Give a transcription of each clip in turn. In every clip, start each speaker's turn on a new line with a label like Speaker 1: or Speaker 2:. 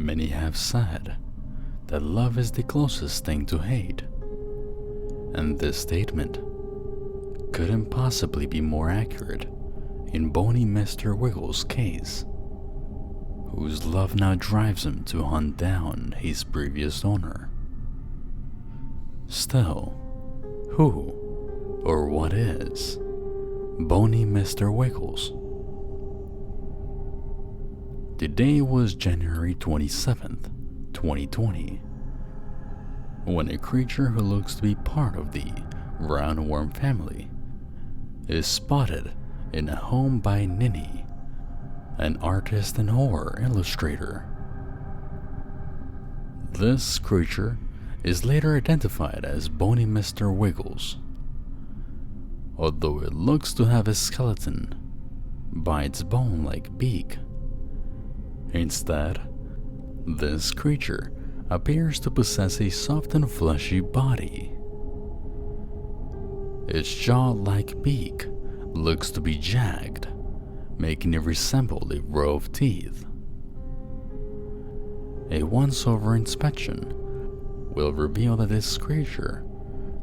Speaker 1: Many have said that love is the closest thing to hate, and this statement couldn't possibly be more accurate in Boney Mr. Wiggles' case, whose love now drives him to hunt down his previous owner. Still, who or what is Boney Mr. Wiggles? The day was January 27th, 2020, when a creature who looks to be part of the roundworm family is spotted in a home by Ninny, an artist and horror illustrator. This creature is later identified as Boney Mr. Wiggles, although it looks to have a skeleton by its bone-like beak. Instead, this creature appears to possess a soft and fleshy body. Its jaw-like beak looks to be jagged, making it resemble a row of teeth. A once-over inspection will reveal that this creature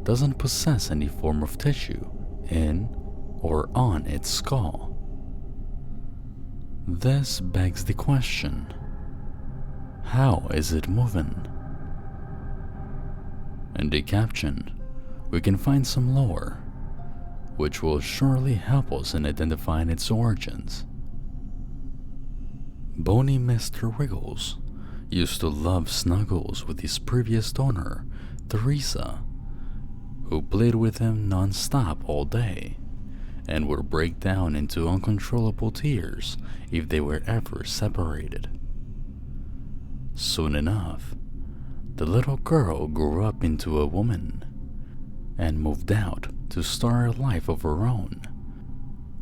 Speaker 1: doesn't possess any form of tissue in or on its skull. This begs the question, how is it moving? In the caption, we can find some lore, which will surely help us in identifying its origins. Boney Mr. Wiggles used to love snuggles with his previous owner, Teresa, who played with him non-stop all day and would break down into uncontrollable tears if they were ever separated. Soon enough, the little girl grew up into a woman and moved out to start a life of her own,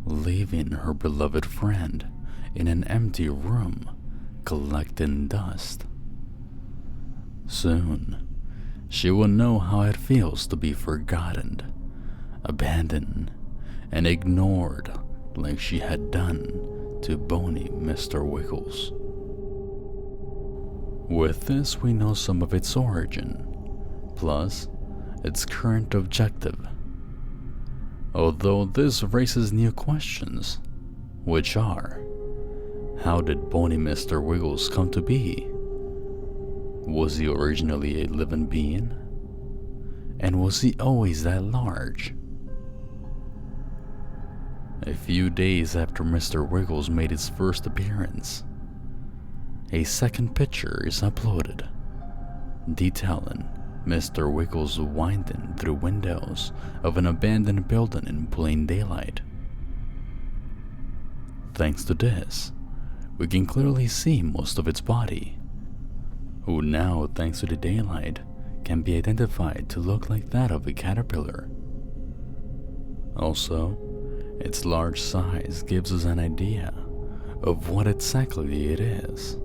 Speaker 1: leaving her beloved friend in an empty room collecting dust. Soon, she will know how it feels to be forgotten, abandoned, and ignored like she had done to Boney Mr. Wiggles. With this, we know some of its origin, plus its current objective. Although this raises new questions, which are, how did Boney Mr. Wiggles come to be? Was he originally a living being? And was he always that large? A few days after Mr. Wiggles made his first appearance, a second picture is uploaded, detailing Mr. Wiggles winding through windows of an abandoned building in plain daylight. Thanks to this, we can clearly see most of its body, who now, thanks to the daylight, can be identified to look like that of a caterpillar. Also, its large size gives us an idea of what exactly it is.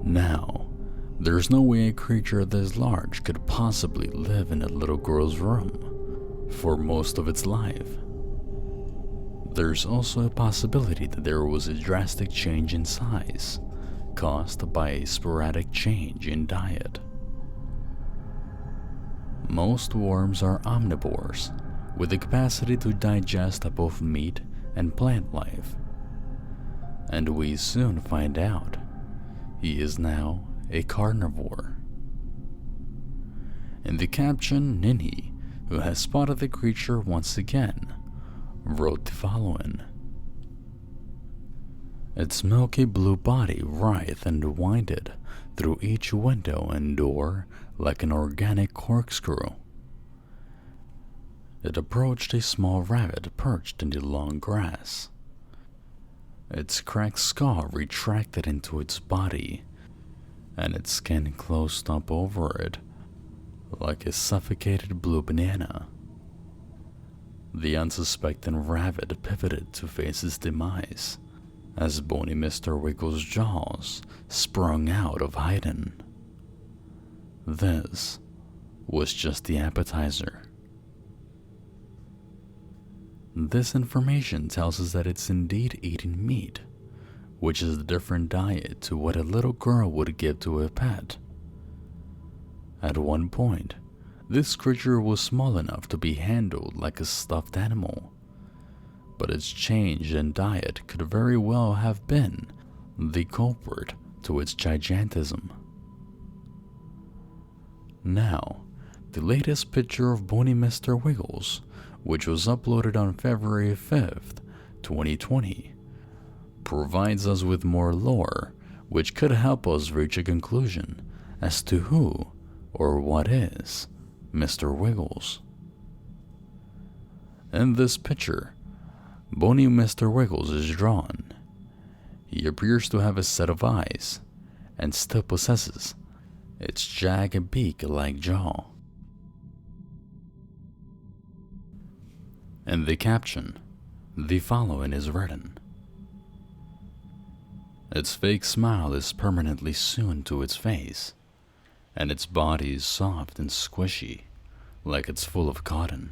Speaker 1: Now, there's no way a creature this large could possibly live in a little girl's room for most of its life. There's also a possibility that there was a drastic change in size caused by a sporadic change in diet. Most worms are omnivores, with the capacity to digest both meat and plant life. And we soon find out he is now a carnivore. In the caption, Ninny, who has spotted the creature once again, wrote the following: its milky blue body writhed and winded through each window and door like an organic corkscrew. It approached a small rabbit perched in the long grass. Its cracked skull retracted into its body, and its skin closed up over it like a suffocated blue banana. The unsuspecting rabbit pivoted to face his demise as Boney Mr. Wiggles' jaws sprung out of hiding. This was just the appetizer. This information tells us that it's indeed eating meat, which is a different diet to what a little girl would give to a pet. At one point, this creature was small enough to be handled like a stuffed animal, but its change in diet could very well have been the culprit to its gigantism. Now, the latest picture of Boney Mr. Wiggles, which was uploaded on February 5th, 2020, provides us with more lore which could help us reach a conclusion as to who or what is Mr. Wiggles. In this picture, Boney Mr. Wiggles is drawn. He appears to have a set of eyes and still possesses its jagged beak-like jaw. In the caption, the following is written: its fake smile is permanently sewn to its face, and its body is soft and squishy, like it's full of cotton.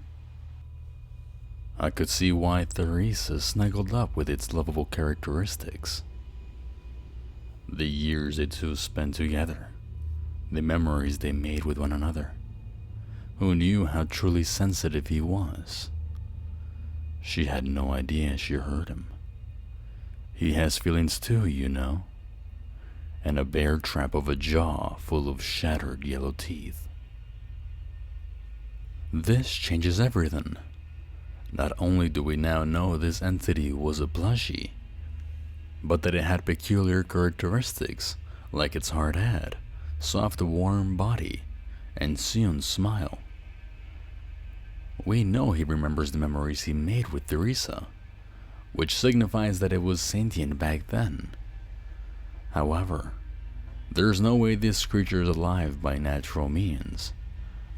Speaker 1: I could see why Theresa snuggled up with its lovable characteristics. The years they two spent together, the memories they made with one another. Who knew how truly sensitive he was? She had no idea she hurt him. He has feelings too, you know, and a bear trap of a jaw full of shattered yellow teeth. This changes everything. Not only do we now know this entity was a plushie, but that it had peculiar characteristics like its hard head, soft warm body, and sewn smile. We know he remembers the memories he made with Theresa, which signifies that it was sentient back then. However, there's no way this creature is alive by natural means,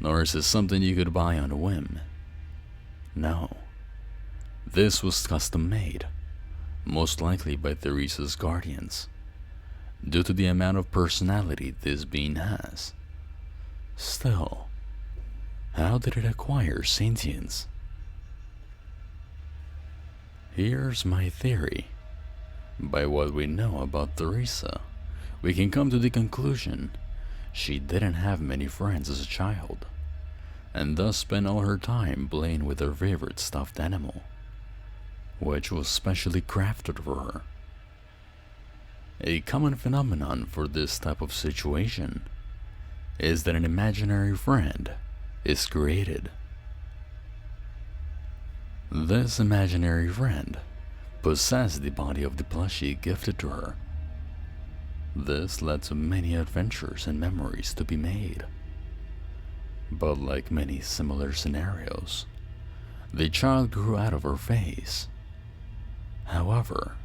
Speaker 1: nor is it something you could buy on a whim. No. This was custom made, most likely by Theresa's guardians, due to the amount of personality this being has. Still, how did it acquire sentience? Here's my theory. By what we know about Theresa, we can come to the conclusion she didn't have many friends as a child, and thus spent all her time playing with her favorite stuffed animal, which was specially crafted for her. A common phenomenon for this type of situation is that an imaginary friend is created. This imaginary friend possessed the body of the plushie gifted to her. This led to many adventures and memories to be made. But like many similar scenarios, the child grew out of her face. However,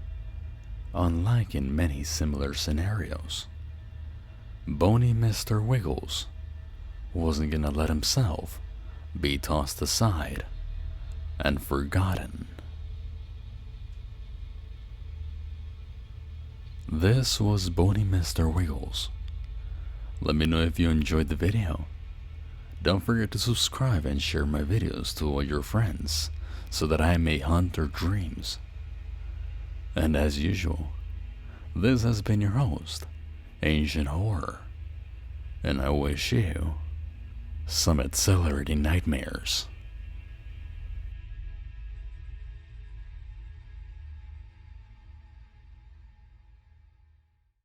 Speaker 1: unlike in many similar scenarios, Boney Mr. Wiggles wasn't gonna let himself be tossed aside and forgotten. This was Boney Mr. Wiggles. Let me know if you enjoyed the video. Don't forget to subscribe and share my videos to all your friends so that I may hunt their dreams. And as usual, this has been your host, Ancient Horror, and I wish you some accelerating nightmares.